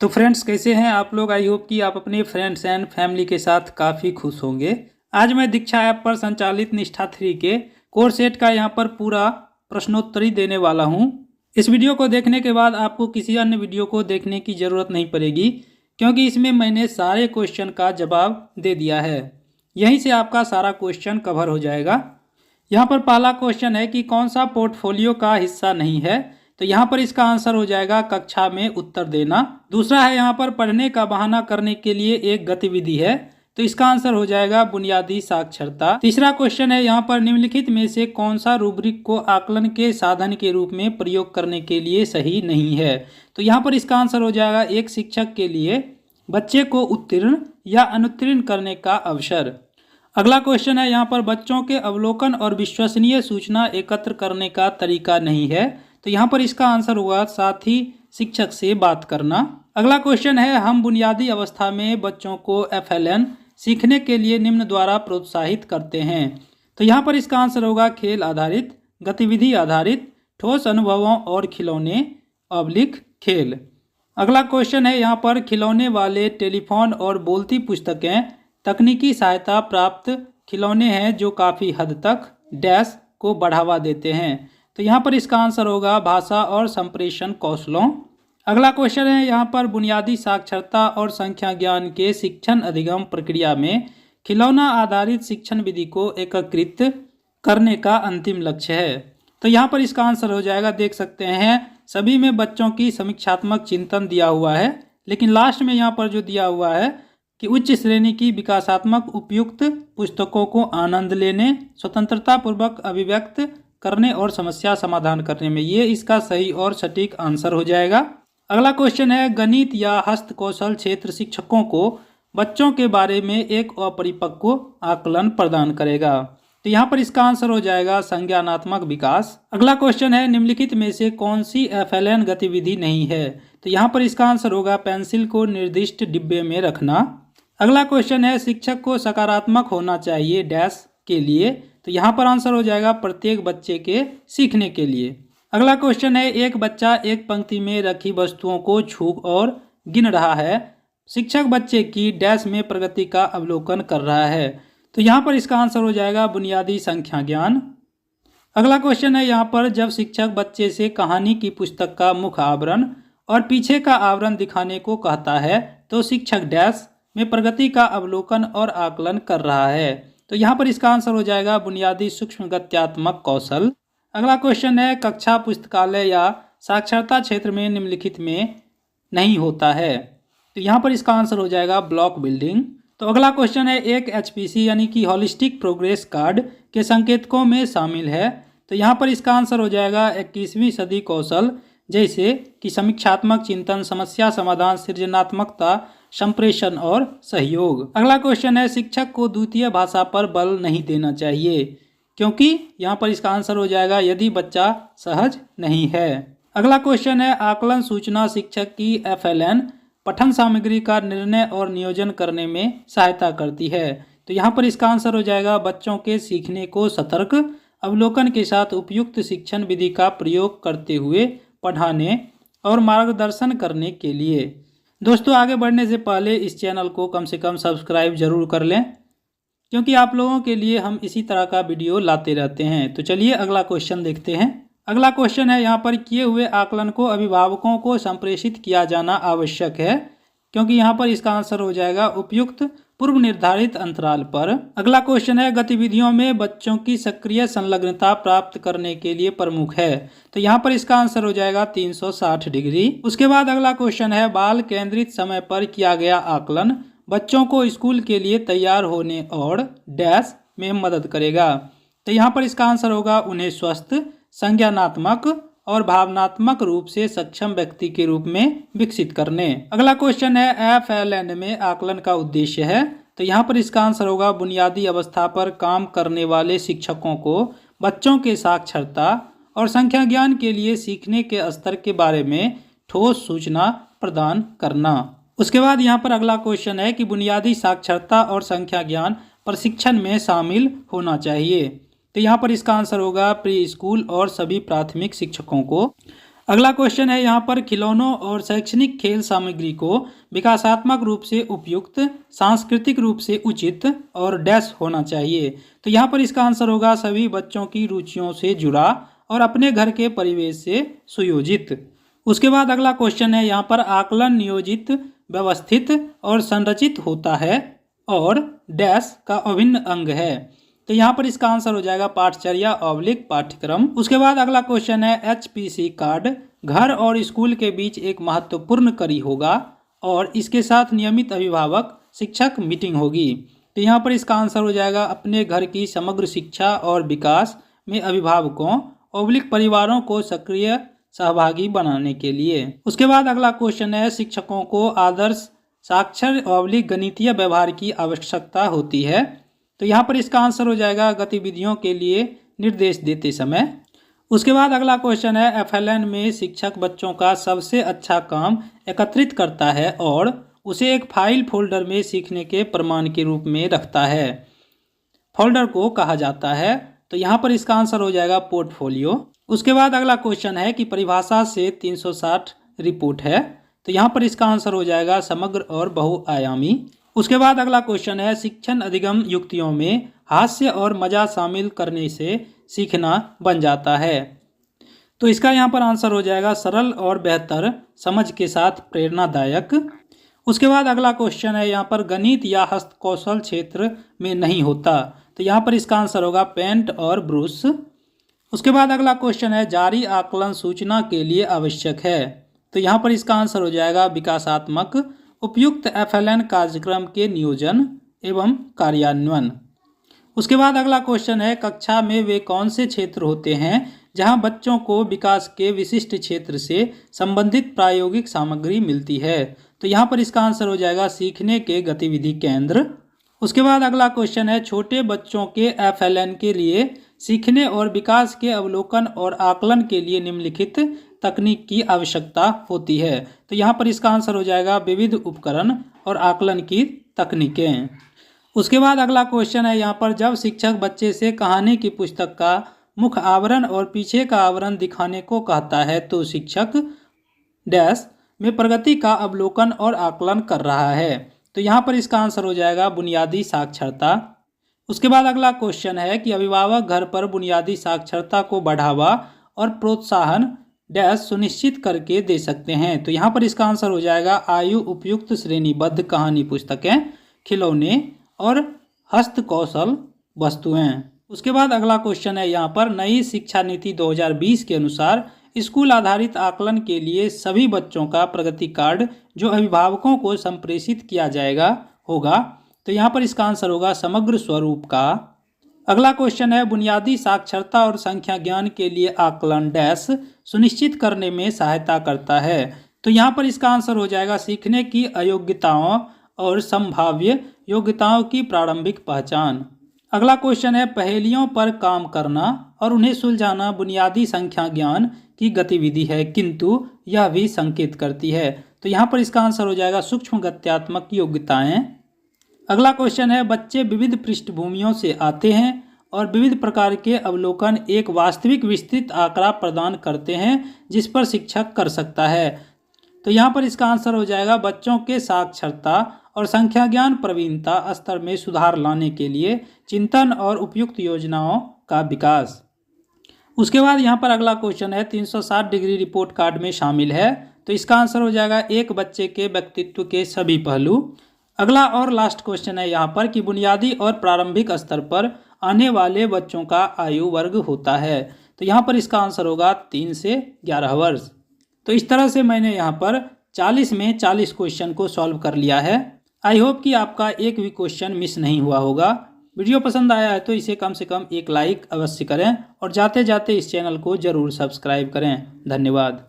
तो फ्रेंड्स, कैसे हैं आप लोग। आई होप कि आप अपने फ्रेंड्स एंड फैमिली के साथ काफ़ी खुश होंगे। आज मैं दीक्षा ऐप पर संचालित निष्ठा 3 के कोर्स सेट का यहाँ पर पूरा प्रश्नोत्तरी देने वाला हूँ। इस वीडियो को देखने के बाद आपको किसी अन्य वीडियो को देखने की ज़रूरत नहीं पड़ेगी, क्योंकि इसमें मैंने सारे क्वेश्चन का जवाब दे दिया है। यहीं से आपका सारा क्वेश्चन कवर हो जाएगा। यहाँ पर पहला क्वेश्चन है कि कौन सा पोर्टफोलियो का हिस्सा नहीं है। तो यहाँ पर इसका आंसर हो जाएगा कक्षा में उत्तर देना। दूसरा है यहाँ पर पढ़ने का बहाना करने के लिए एक गतिविधि है। तो इसका आंसर हो जाएगा बुनियादी साक्षरता। तीसरा क्वेश्चन है यहाँ पर निम्नलिखित में से कौन सा रूब्रिक को आकलन के साधन के रूप में प्रयोग करने के लिए सही नहीं है। तो यहाँ पर इसका आंसर हो जाएगा एक शिक्षक के लिए बच्चे को उत्तीर्ण या अनुत्तीर्ण करने का अवसर। अगला क्वेश्चन है यहाँ पर बच्चों के अवलोकन और विश्वसनीय सूचना एकत्र करने का तरीका नहीं है। तो यहाँ पर इसका आंसर होगा साथ ही शिक्षक से बात करना। अगला क्वेश्चन है हम बुनियादी अवस्था में बच्चों को FLN सीखने के लिए निम्न द्वारा प्रोत्साहित करते हैं। तो यहाँ पर इसका आंसर होगा खेल आधारित, गतिविधि आधारित, ठोस अनुभवों और खिलौने खेल। अगला क्वेश्चन है यहाँ पर खिलौने वाले टेलीफोन और बोलती पुस्तकें तकनीकी सहायता प्राप्त खिलौने हैं जो काफ़ी हद तक डैश को बढ़ावा देते हैं। तो यहाँ पर इसका आंसर होगा भाषा और संप्रेषण कौशलों। अगला क्वेश्चन है यहाँ पर बुनियादी साक्षरता और संख्या ज्ञान के शिक्षण अधिगम प्रक्रिया में खिलौना आधारित शिक्षण विधि को एकीकृत करने का अंतिम लक्ष्य है। तो यहाँ पर इसका आंसर हो जाएगा, देख सकते हैं सभी में बच्चों की समीक्षात्मक चिंतन दिया हुआ है, लेकिन लास्ट में यहाँ पर जो दिया हुआ है कि उच्च श्रेणी की विकासात्मक उपयुक्त पुस्तकों को आनंद लेने, स्वतंत्रता पूर्वक अभिव्यक्त करने और समस्या समाधान करने में, ये इसका सही और सटीक आंसर हो जाएगा। अगला क्वेश्चन है गणित या हस्तकौशल क्षेत्र शिक्षकों को बच्चों के बारे में एक अपरिपक्व आकलन प्रदान करेगा। तो यहाँ पर इसका आंसर हो जाएगा संज्ञानात्मक विकास। अगला क्वेश्चन है निम्नलिखित में से कौन सी FLN गतिविधि नहीं है। तो यहाँ पर इसका आंसर होगा पेंसिल को निर्दिष्ट डिब्बे में रखना। अगला क्वेश्चन है शिक्षक को सकारात्मक होना चाहिए डैश के लिए। तो यहाँ पर आंसर हो जाएगा प्रत्येक बच्चे के सीखने के लिए। अगला क्वेश्चन है एक बच्चा एक पंक्ति में रखी वस्तुओं को छू और गिन रहा है, शिक्षक बच्चे की डैश में प्रगति का अवलोकन कर रहा है। तो यहाँ पर इसका आंसर हो जाएगा बुनियादी संख्या ज्ञान। अगला क्वेश्चन है यहाँ पर जब शिक्षक बच्चे से कहानी की पुस्तक का मुख्य आवरण और पीछे का आवरण दिखाने को कहता है तो शिक्षक डैश में प्रगति का अवलोकन और आकलन कर रहा है। तो यहाँ पर इसका आंसर हो जाएगा बुनियादी सूक्ष्म गत्यात्मक कौशल। अगला क्वेश्चन है कक्षा पुस्तकालय या साक्षरता क्षेत्र में निम्नलिखित में नहीं होता है। तो यहाँ पर इसका आंसर हो जाएगा ब्लॉक बिल्डिंग। तो अगला क्वेश्चन है एक HPC यानी कि हॉलिस्टिक प्रोग्रेस कार्ड के संकेतकों में शामिल है। तो यहाँ पर इसका आंसर हो जाएगा 21वीं सदी कौशल, जैसे कि समीक्षात्मक चिंतन, समस्या समाधान, सृजनात्मकता, संप्रेषण और सहयोग। अगला क्वेश्चन है शिक्षक को द्वितीय भाषा पर बल नहीं देना चाहिए, क्योंकि यहाँ पर इसका आंसर हो जाएगा यदि बच्चा सहज नहीं है। अगला क्वेश्चन है आकलन सूचना शिक्षक की FLN पठन सामग्री का निर्णय और नियोजन करने में सहायता करती है। तो यहाँ पर इसका आंसर हो जाएगा बच्चों के सीखने को सतर्क अवलोकन के साथ उपयुक्त शिक्षण विधि का प्रयोग करते हुए पढ़ाने और मार्गदर्शन करने के लिए। दोस्तों, आगे बढ़ने से पहले इस चैनल को कम से कम सब्सक्राइब जरूर कर लें, क्योंकि आप लोगों के लिए हम इसी तरह का वीडियो लाते रहते हैं। तो चलिए अगला क्वेश्चन देखते हैं। अगला क्वेश्चन है यहाँ पर किए हुए आकलन को अभिभावकों को संप्रेषित किया जाना आवश्यक है, क्योंकि यहाँ पर इसका आंसर हो जाएगा उपयुक्त पूर्व निर्धारित अंतराल पर। अगला क्वेश्चन है गतिविधियों में बच्चों की सक्रिय संलग्नता प्राप्त करने के लिए प्रमुख है। तो यहाँ पर इसका आंसर हो जाएगा 360 डिग्री। उसके बाद अगला क्वेश्चन है बाल केंद्रित समय पर किया गया आकलन बच्चों को स्कूल के लिए तैयार होने और डैश में मदद करेगा। तो यहाँ पर इसका आंसर होगा उन्हें स्वस्थ, संज्ञानात्मक और भावनात्मक रूप से सक्षम व्यक्ति के रूप में विकसित करने। अगला क्वेश्चन है FLN में आकलन का उद्देश्य है। तो यहाँ पर इसका आंसर होगा बुनियादी अवस्था पर काम करने वाले शिक्षकों को बच्चों के साक्षरता और संख्या ज्ञान के लिए सीखने के स्तर के बारे में ठोस सूचना प्रदान करना। उसके बाद यहाँ पर अगला क्वेश्चन है कि बुनियादी साक्षरता और संख्या ज्ञान प्रशिक्षण में शामिल होना चाहिए। तो यहाँ पर इसका आंसर होगा प्री स्कूल और सभी प्राथमिक शिक्षकों को। अगला क्वेश्चन है यहाँ पर खिलौनों और शैक्षणिक खेल सामग्री को विकासात्मक रूप से उपयुक्त, सांस्कृतिक रूप से उचित और डैश होना चाहिए। तो यहाँ पर इसका आंसर होगा सभी बच्चों की रुचियों से जुड़ा और अपने घर के परिवेश से सुयोजित। उसके बाद अगला क्वेश्चन है यहाँ पर आकलन नियोजित, व्यवस्थित और संरचित होता है और डैश का अभिन्न अंग है। तो यहाँ पर इसका आंसर हो जाएगा पाठचर्या / पाठ्यक्रम। उसके बाद अगला क्वेश्चन है HPC कार्ड घर और स्कूल के बीच एक महत्वपूर्ण कड़ी होगा और इसके साथ नियमित अभिभावक शिक्षक मीटिंग होगी। तो यहाँ पर इसका आंसर हो जाएगा अपने घर की समग्र शिक्षा और विकास में अभिभावकों / परिवारों को सक्रिय सहभागी बनाने के लिए। उसके बाद अगला क्वेश्चन है शिक्षकों को आदर्श साक्षर / गणितीय व्यवहार की आवश्यकता होती है। तो यहाँ पर इसका आंसर हो जाएगा गतिविधियों के लिए निर्देश देते समय। उसके बाद अगला क्वेश्चन है FLN में शिक्षक बच्चों का सबसे अच्छा काम एकत्रित करता है और उसे एक फाइल फोल्डर में सीखने के प्रमाण के रूप में रखता है। फोल्डर को कहा जाता है। तो यहाँ पर इसका आंसर हो जाएगा पोर्टफोलियो। उसके बाद अगला क्वेश्चन है कि परिभाषा से 360 रिपोर्ट है। तो यहाँ पर इसका आंसर हो जाएगा समग्र और बहुआयामी। उसके बाद अगला क्वेश्चन है शिक्षण अधिगम युक्तियों में हास्य और मजा शामिल करने से सीखना बन जाता है। तो इसका यहाँ पर आंसर हो जाएगा सरल और बेहतर समझ के साथ प्रेरणादायक। उसके बाद अगला क्वेश्चन है यहाँ पर गणित या हस्तकौशल क्षेत्र में नहीं होता। तो यहाँ पर इसका आंसर होगा पेंट और ब्रश। उसके बाद अगला क्वेश्चन है जारी आकलन सूचना के लिए आवश्यक है। तो यहाँ पर इसका आंसर हो जाएगा विकासात्मक उपयुक्त FLN कार्यक्रम के नियोजन एवं कार्यान्वयन। उसके बाद अगला क्वेश्चन है कक्षा में वे कौन से क्षेत्र होते हैं जहां बच्चों को विकास के विशिष्ट क्षेत्र से संबंधित प्रायोगिक सामग्री मिलती है। तो यहाँ पर इसका आंसर हो जाएगा सीखने के गतिविधि केंद्र। उसके बाद अगला क्वेश्चन है छोटे बच्चों के FLN के लिए सीखने और विकास के अवलोकन और आकलन के लिए निम्नलिखित तकनीक की आवश्यकता होती है। तो यहाँ पर इसका आंसर हो जाएगा विविध उपकरण और आकलन की तकनीकें। उसके बाद अगला क्वेश्चन है यहाँ पर जब शिक्षक बच्चे से कहानी की पुस्तक का मुख्य आवरण और पीछे का आवरण दिखाने को कहता है तो शिक्षक डैश में प्रगति का अवलोकन और आकलन कर रहा है। तो यहाँ पर इसका आंसर हो जाएगा बुनियादी साक्षरता। उसके बाद अगला क्वेश्चन है कि अभिभावक घर पर बुनियादी साक्षरता को बढ़ावा और प्रोत्साहन डैश सुनिश्चित करके दे सकते हैं। तो यहाँ पर इसका आंसर हो जाएगा आयु उपयुक्त श्रेणीबद्ध कहानी पुस्तकें, खिलौने और हस्तकौशल वस्तुएं। उसके बाद अगला क्वेश्चन है यहाँ पर नई शिक्षा नीति 2020 के अनुसार स्कूल आधारित आकलन के लिए सभी बच्चों का प्रगति कार्ड जो अभिभावकों को संप्रेषित किया जाएगा होगा। तो यहाँ पर इसका आंसर होगा समग्र स्वरूप का। अगला क्वेश्चन है बुनियादी साक्षरता और संख्या ज्ञान के लिए आकलन डैश सुनिश्चित करने में सहायता करता है। तो यहाँ पर इसका आंसर हो जाएगा सीखने की अयोग्यताओं और संभाव्य योग्यताओं की प्रारंभिक पहचान। अगला क्वेश्चन है पहेलियों पर काम करना और उन्हें सुलझाना बुनियादी संख्या ज्ञान की गतिविधि है किंतु यह भी संकेत करती है। तो यहाँ पर इसका आंसर हो जाएगा सूक्ष्म गत्यात्मक योग्यताएं। अगला क्वेश्चन है बच्चे विविध पृष्ठभूमियों से आते हैं और विविध प्रकार के अवलोकन एक वास्तविक विस्तृत आंकड़ा प्रदान करते हैं जिस पर शिक्षक कर सकता है। तो यहाँ पर इसका आंसर हो जाएगा बच्चों के साक्षरता और संख्या ज्ञान प्रवीणता स्तर में सुधार लाने के लिए चिंतन और उपयुक्त योजनाओं का विकास। उसके बाद यहाँ पर अगला क्वेश्चन है 360 डिग्री रिपोर्ट कार्ड में शामिल है। तो इसका आंसर हो जाएगा एक बच्चे के व्यक्तित्व के सभी पहलू। अगला और लास्ट क्वेश्चन है यहाँ पर कि बुनियादी और प्रारंभिक स्तर पर आने वाले बच्चों का आयु वर्ग होता है। तो यहाँ पर इसका आंसर होगा 3 से 11 वर्ष। तो इस तरह से मैंने यहाँ पर 40 में 40 क्वेश्चन को सॉल्व कर लिया है। आई होप कि आपका एक भी क्वेश्चन मिस नहीं हुआ होगा। वीडियो पसंद आया है तो इसे कम से कम एक लाइक अवश्य करें और जाते जाते इस चैनल को ज़रूर सब्सक्राइब करें। धन्यवाद।